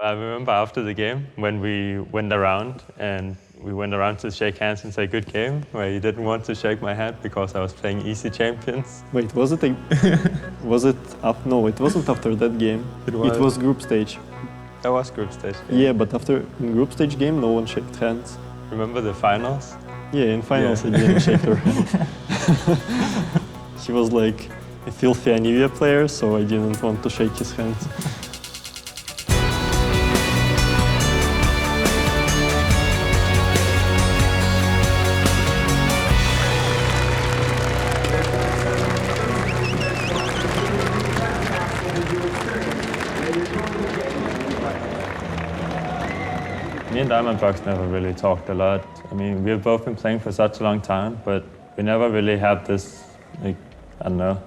I remember after the game when we went around to shake hands and say good game, where he didn't want to shake my hand because I was playing Easy Champions. Wait, was it No, it wasn't after that game. It was group stage. That was group stage game. Yeah, but after group stage game, no one shook hands. Remember the finals? Yeah, in finals I didn't shake her hand. He was like a filthy Anivia player, so I didn't want to shake his hand. Me and Diamondbox never really talked a lot. I mean, we've both been playing for such a long time, but we never really had this, like, I don't know,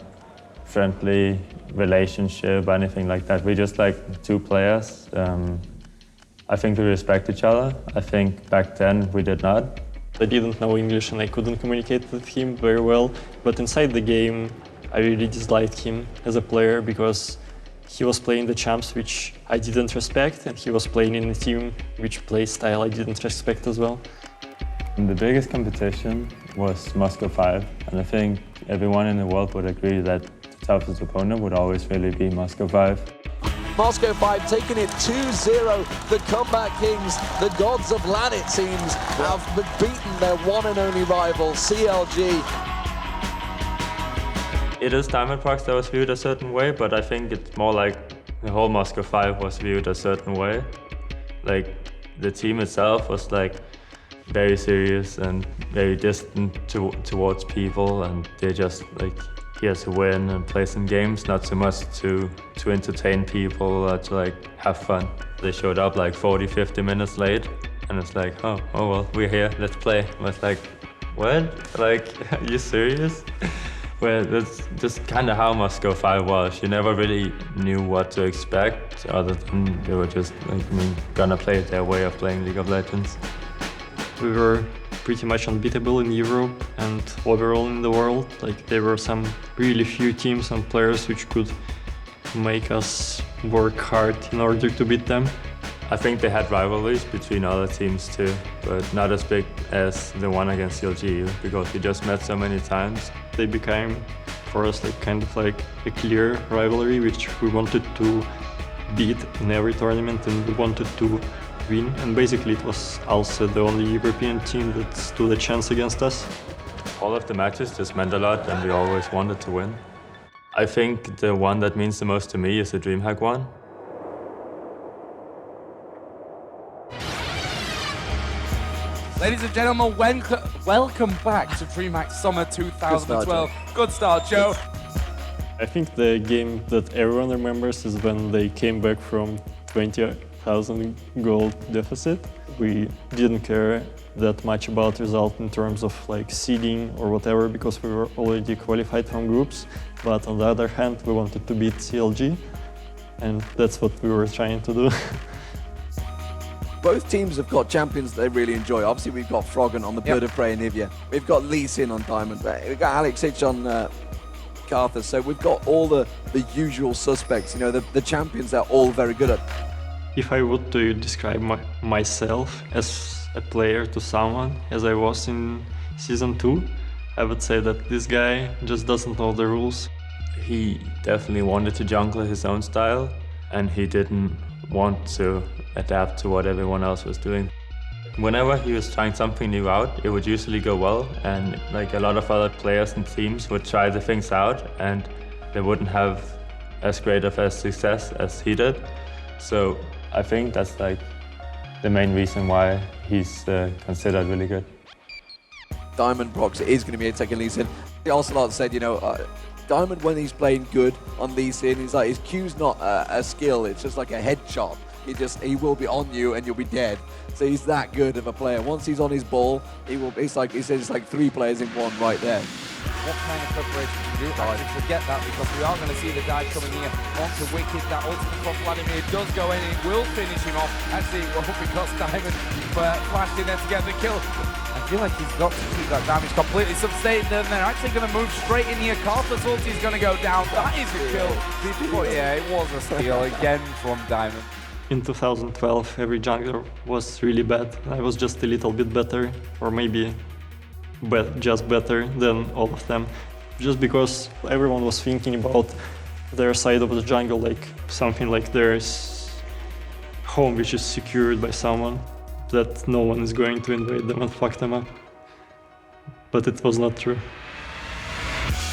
friendly relationship or anything like that. We're just like two players. I think we respect each other. I think back then we did not. I didn't know English and I couldn't communicate with him very well, but inside the game I really disliked him as a player because he was playing the champs which I didn't respect, and he was playing in a team which play style I didn't respect as well. And the biggest competition was Moscow 5, and I think everyone in the world would agree that the toughest opponent would always really be Moscow 5. Moscow 5 taking it 2-0. The Comeback Kings, the gods of LAN it seems, have beaten their one and only rival, CLG. It is Diamondbox that was viewed a certain way, but I think it's more like the whole Moscow 5 was viewed a certain way. Like, the team itself was like very serious and very distant towards people, and they just like here to win and play some games, not so much to entertain people or to like have fun. They showed up like 40-50 minutes late, and it's like, oh well, we're here, let's play. I was like, what? Like, are you serious? Well, that's just kind of how Moscow 5 was. You never really knew what to expect, other than they were just like, gonna play their way of playing League of Legends. We were pretty much unbeatable in Europe and overall in the world. Like, there were some really few teams and players which could make us work hard in order to beat them. I think they had rivalries between other teams too, but not as big as the one against CLG, because we just met so many times. They became, for us, like kind of like a clear rivalry, which we wanted to beat in every tournament and we wanted to win. And basically it was also the only European team that stood a chance against us. All of the matches just meant a lot and we always wanted to win. I think the one that means the most to me is the DreamHack one. Ladies and gentlemen, welcome back to DreamHack Summer 2012. Good start, Joe. I think the game that everyone remembers is when they came back from 20,000 gold deficit. We didn't care that much about result in terms of like seeding or whatever, because we were already qualified from groups. But on the other hand, we wanted to beat CLG, and that's what we were trying to do. Both teams have got champions they really enjoy. Obviously, we've got Froggen on the Bird of Prey Anivia. We've got Lee Sin on Diamond. We've got Alex Hitch on Karthus. So we've got all the usual suspects, you know, the champions they're all very good at. If I would to describe myself as a player to someone, as I was in Season 2, I would say that this guy just doesn't know the rules. He definitely wanted to jungle his own style, and he didn't want to adapt to what everyone else was doing. Whenever he was trying something new out, it would usually go well, and like a lot of other players and teams would try the things out and they wouldn't have as great of a success as he did. So I think that's like the main reason why he's considered really good. Diamondbox is going to be taking Lee Sin. Ocelot said, you know, Diamond, when he's playing good on Lee Sin, he's like, his Q's not a skill, it's just like a headshot. He will be on you and you'll be dead. So he's that good of a player. Once he's on his ball, it's like 3 players in one right there. What kind of preparation can you do? I should forget that, because we are going to see the dive coming here onto Wicked. That ultimate from Vladimir does go in, it will finish him off. Actually, it won't, because Diamond flashed in there to get the kill. I feel like he's got to keep that damage completely sustained, and they're actually going to move straight in here. Karthus ulti is going to go down. That is a kill. But yeah, it was a steal again from Diamond. In 2012, every jungler was really bad. I was just a little bit better, or maybe just better than all of them. Just because everyone was thinking about their side of the jungle, like something like there's home which is secured by someone, that no one is going to invade them and fuck them up. But it was not true.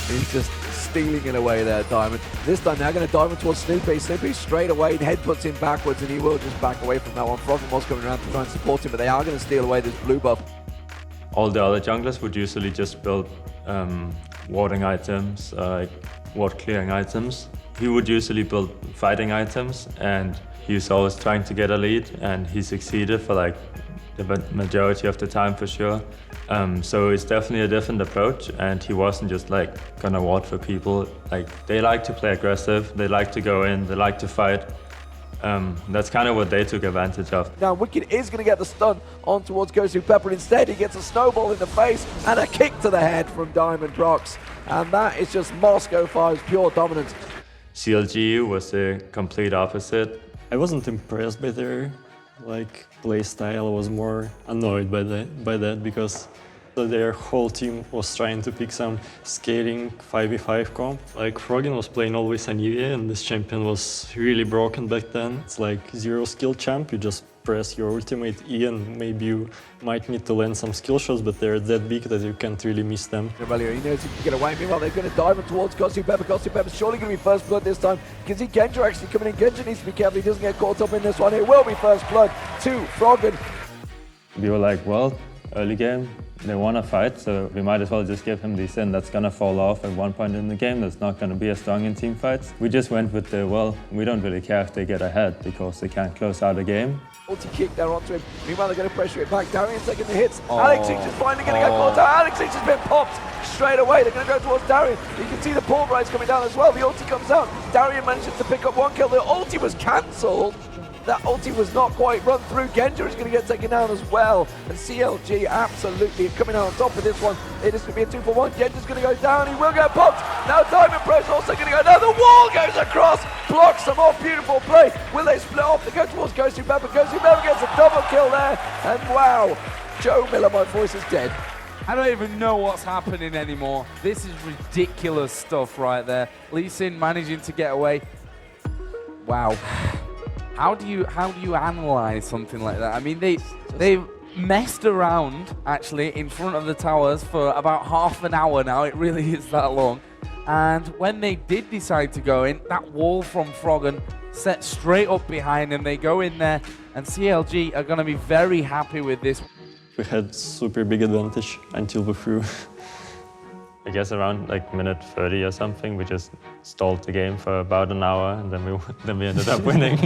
He's just stealing it away there, Diamond. This time they're going to dive towards Snoopy. Snoopy straight away, headbutts him backwards, and he will just back away from that one. Froggen was coming around to try and support him, but they are going to steal away this blue buff. All the other junglers would usually just build warding items, ward clearing items. He would usually build fighting items, and he was always trying to get a lead, and he succeeded for like the majority of the time for sure. So it's definitely a different approach, and he wasn't just like gonna ward for people. Like, they like to play aggressive, they like to go in, they like to fight. That's kind of what they took advantage of. Now Wicked is going to get the stun on towards GoSuPepper. Instead he gets a snowball in the face and a kick to the head from Diamond Prox, and that is just Moscow 5's pure dominance. CLG was the complete opposite. I wasn't impressed by their play style. I was more annoyed by that because their whole team was trying to pick some scaling 5v5 comp. Like, Froggen was playing always Anivia, and this champion was really broken back then. It's like zero skill champ, you just press your ultimate E and maybe you might need to land some skill shots, but they're that big that you can't really miss them. Revelio, he knows he can get away. Meanwhile, they're going to dive in towards GoSuPepper. GoSuPepper's surely going to be first blood this time. You can see Genja actually coming in. Genja needs to be careful he doesn't get caught up in this one. It will be first blood to Froggen. We were like, well, early game, they want to fight, so we might as well just give him the Sin that's going to fall off at one point in the game. That's not going to be as strong in team fights. We just went with the, well, we don't really care if they get ahead because they can't close out a game. Ulti kick there onto him. Meanwhile, they're going to pressure it back. Darian's taking the hits. Alexis is finally going to get caught out. Alexis has been popped straight away. They're going to go towards Darian. You can see the pulverize coming down as well. The ulti comes out. Darian manages to pick up one kill. The ulti was cancelled. That ulti was not quite run through. Genja is going to get taken down as well. And CLG absolutely coming out on top of this one. It is going to be a 2-for-1. Genja's going to go down. He will get popped. Now Diamond Pro's also going to go down. The wall goes across. Blocks them off. Beautiful play. Will they split off? They go towards GoSuPepper. GoSuPepper gets a double kill there. And wow, Joe Miller, my voice is dead. I don't even know what's happening anymore. This is ridiculous stuff right there. Lee Sin managing to get away. Wow. How do you analyze something like that? I mean, they messed around actually in front of the towers for about half an hour now. It really is that long. And when they did decide to go in, that wall from Froggen set straight up behind them. They go in there, and CLG are going to be very happy with this. We had super big advantage until we threw. I guess around like minute 30 or something, we just stalled the game for about an hour, and then we ended up winning.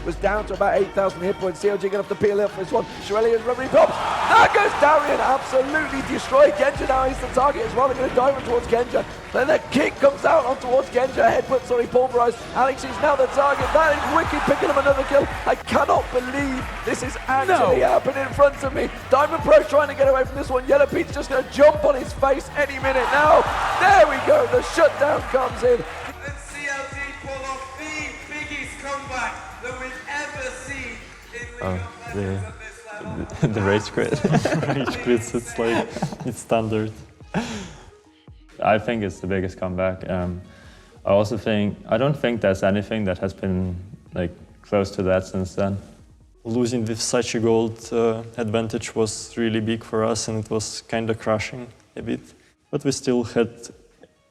Was down to about 8,000 hit points. CLG going to have to peel up for this one. Shirelli is rubbing pops. There goes Darian, absolutely destroyed. Genja now is the target as well. They're going to dive in towards Genja. Then the kick comes out on towards Genja. Headbutt, sorry, pulverized. Alex is now the target. That is Wicked picking up another kill. I cannot believe this is actually happening in front of me. Diamond Pro trying to get away from this one. Yellow Pete's just going to jump on his face any minute now. There we go. The shutdown comes in. And CLG pull off the biggest comeback that we've ever seen in League of Legends at this level. The rage quit. Rage quits, it's standard. I think it's the biggest comeback. I don't think there's anything that has been like close to that since then. Losing with such a gold advantage was really big for us, and it was kind of crushing a bit. But we still had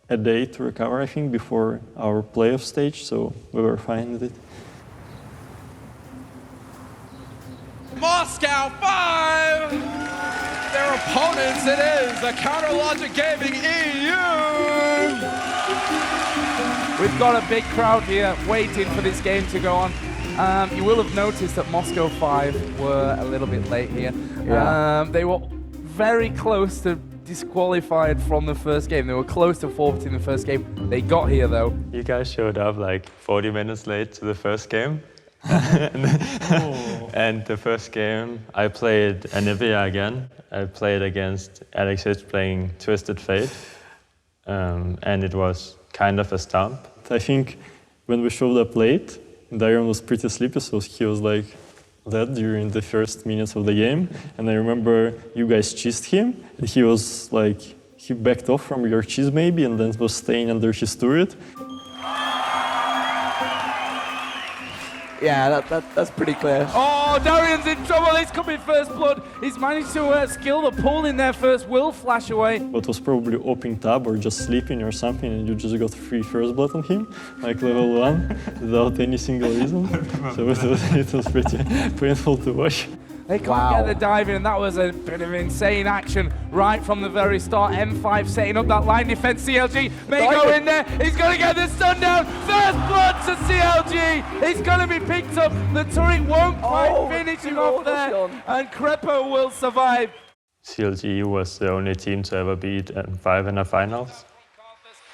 a day to recover, I think, before our playoff stage, so we were fine with it. Moscow 5! Their opponents, it is the Counter Logic Gaming EU! We've got a big crowd here waiting for this game to go on. You will have noticed that Moscow 5 were a little bit late here. Yeah. They were very close to disqualified from the first game. They were close to forfeiting the first game. They got here though. You guys showed up like 40 minutes late to the first game. And the first game, I played Anivia again. I played against Alexis playing Twisted Fate. And it was kind of a stomp. I think when we showed up late, Dairon was pretty sleepy, so he was like that during the first minutes of the game. And I remember you guys cheesed him, and he was like, he backed off from your cheese maybe, and then was staying under his turret. Yeah, that's pretty clear. Oh, Darian's in trouble. He's coming first blood. He's managed to skill the pull in there first. Will flash away. But was probably opening tab or just sleeping or something, and you just got free first blood on him, like level 1, without any single reason. So it was pretty painful to watch. They can't get the dive in, and that was a bit of insane action right from the very start. M5 setting up that line defense. CLG may go in there. He's going to get the stun down. First blood to CLG. He's going to be picked up. The turret won't quite finish him off there, and Crepo will survive. CLG was the only team to ever beat M5 in the finals.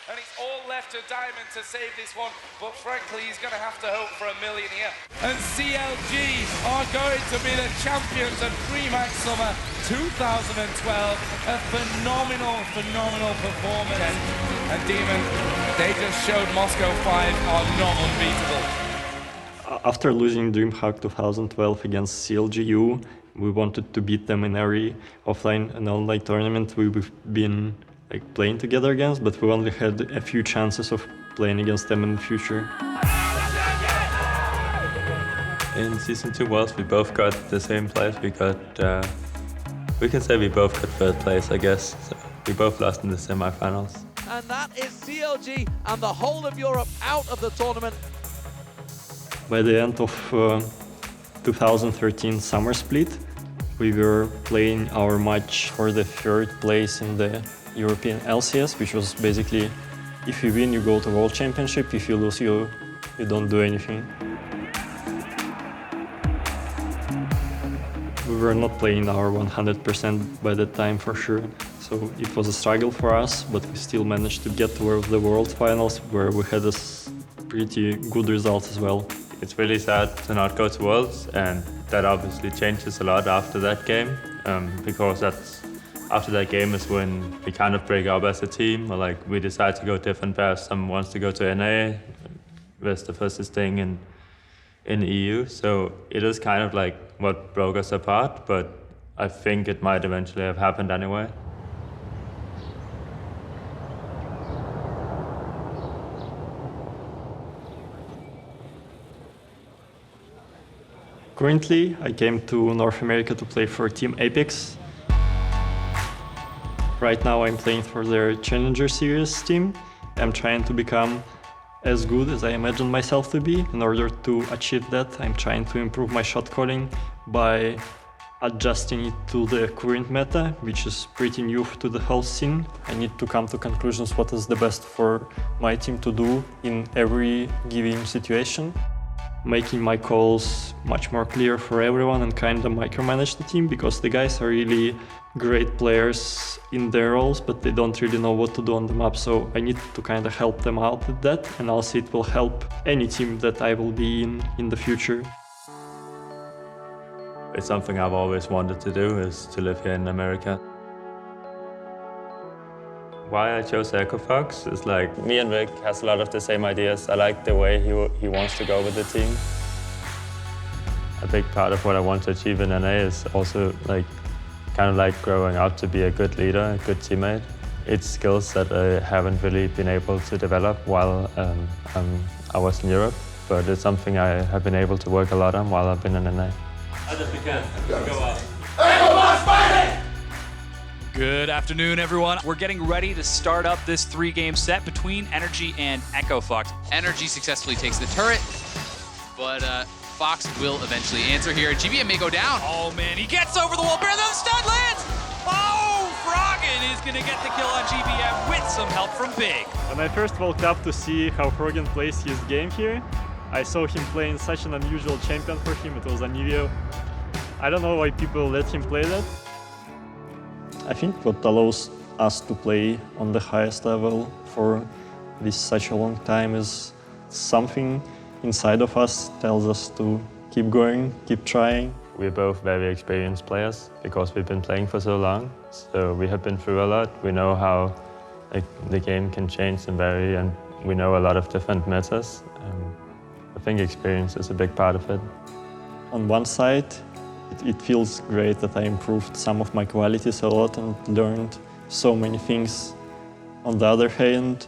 And it's all left to Diamond to save this one, but frankly, he's going to have to hope for $1 million here. And CLG are going to be the champions of DreamHack Summer 2012. A phenomenal performance. And Demon, they just showed Moscow 5 are not unbeatable. After losing DreamHack 2012 against CLGU, we wanted to beat them in every offline and online tournament we've been playing together against, but we only had a few chances of playing against them in the future. In Season 2 Worlds, we both got the same place. We can say we both got third place, I guess. So we both lost in the semi-finals. And that is CLG and the whole of Europe out of the tournament. By the end of 2013 summer split, we were playing our match for the third place in the European LCS, which was basically, if you win, you go to World Championship. If you lose, you don't do anything. We were not playing our 100% by that time for sure, so it was a struggle for us, but we still managed to get to the World Finals, where we had a pretty good result as well. It's really sad to not go to Worlds, and that obviously changes a lot after that game, because after that game is when we kind of break up as a team, or we decide to go different paths. Some wants to go to NA, rest of us is staying in EU. So it is kind of what broke us apart, but I think it might eventually have happened anyway. Currently, I came to North America to play for Team Apex. Right now I'm playing for their Challenger Series team. I'm trying to become as good as I imagine myself to be. In order to achieve that, I'm trying to improve my shot calling by adjusting it to the current meta, which is pretty new to the whole scene. I need to come to conclusions what is the best for my team to do in every given situation. Making my calls much more clear for everyone and kind of micromanage the team, because the guys are really great players in their roles, but they don't really know what to do on the map, so I need to kind of help them out with that, and also it will help any team that I will be in the future. It's something I've always wanted to do, is to live here in America. Why I chose EchoFox is me and Vic has a lot of the same ideas. I like the way he wants to go with the team. A big part of what I want to achieve in NA is also growing up to be a good leader, a good teammate. It's skills that I haven't really been able to develop while I was in Europe, but it's something I have been able to work a lot on while I've been in NA. As if we can. Go up. Good afternoon, everyone. We're getting ready to start up this 3-game set between Energy and EchoFox. Energy successfully takes the turret, but Fox will eventually answer here. GBM may go down. Oh man, he gets over the wall. Bear the stun lands! Oh, Froggen is gonna get the kill on GBM with some help from Big. When I first woke up to see how Froggen plays his game here, I saw him playing such an unusual champion for him. It was Anivio. I don't know why people let him play that. I think what allows us to play on the highest level for such a long time is something inside of us tells us to keep going, keep trying. We're both very experienced players because we've been playing for so long. So we have been through a lot. We know how the game can change and vary, and we know a lot of different metas. I think experience is a big part of it. On one side, it feels great that I improved some of my qualities a lot and learned so many things. On the other hand,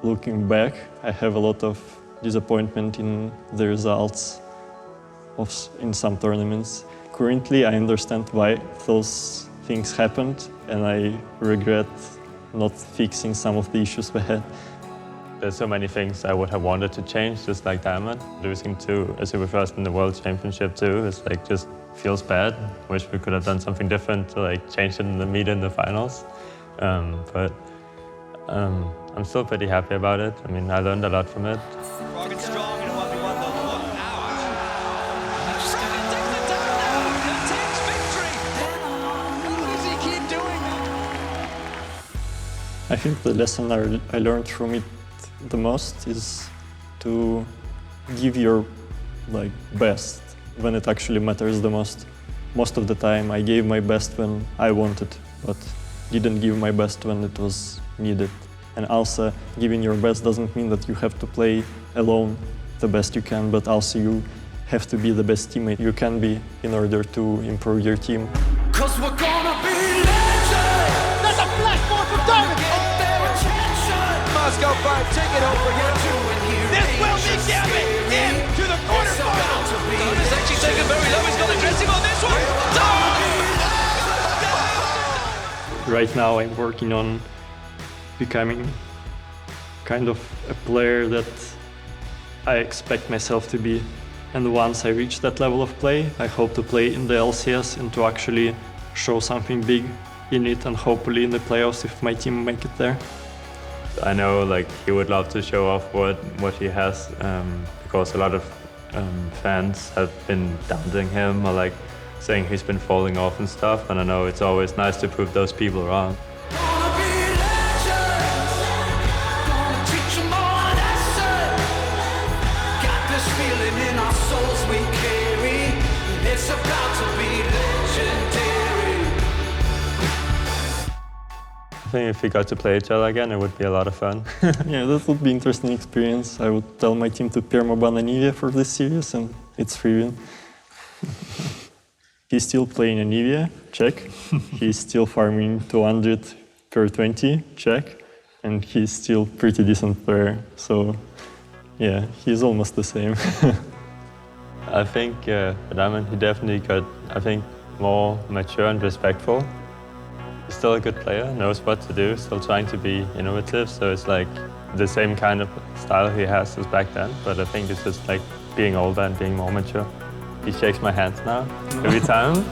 looking back, I have a lot of disappointment in the results in some tournaments. Currently, I understand why those things happened, and I regret not fixing some of the issues we had. There's so many things I would have wanted to change, just like Diamond. Losing to a Super First in the World Championship too is like just feels bad. Wish we could have done something different to like change it in the meet in the finals. But I'm still pretty happy about it. I mean, I learned a lot from it. Froggen strong in a 1v1 though. Look, ouch. Froggen takes the down now and takes victory. How does he keep doing that? I think the lesson I learned from it the most is to give your best when it actually matters the most. Most of the time I gave my best when I wanted, but didn't give my best when it was needed. And also, giving your best doesn't mean that you have to play alone the best you can, but also you have to be the best teammate you can be in order to improve your team. 'Cause we're gonna be legends! There's a flash ball for Diamond! Get their attention! Moscow 5, take it over here. This will be Gambit into the quarterfinals. Dona's actually taken very low. He's got the dressing on this one. Right now I'm working on becoming kind of a player that I expect myself to be. And once I reach that level of play, I hope to play in the LCS and to actually show something big in it, and hopefully in the playoffs if my team make it there. I know like he would love to show off what he has because a lot of fans have been doubting him or like saying he's been falling off and stuff, and I know it's always nice to prove those people wrong. Gonna be legends! Gonna teach 'em all a lesson! Got this feeling in our souls we carry. It's about to be legendary. I think if we got to play each other again, it would be a lot of fun. Yeah, that would be an interesting experience. I would tell my team to pair Moban and Anivia for this series, and it's free win. He's still playing Anivia, check. He's still farming 200 per 20, check. And he's still pretty decent player. So yeah, he's almost the same. I think Diamond, he definitely got, I think, more mature and respectful. He's still a good player, knows what to do, still trying to be innovative. So it's like the same kind of style he has as back then. But I think it's just like being older and being more mature. He shakes my hands now every time.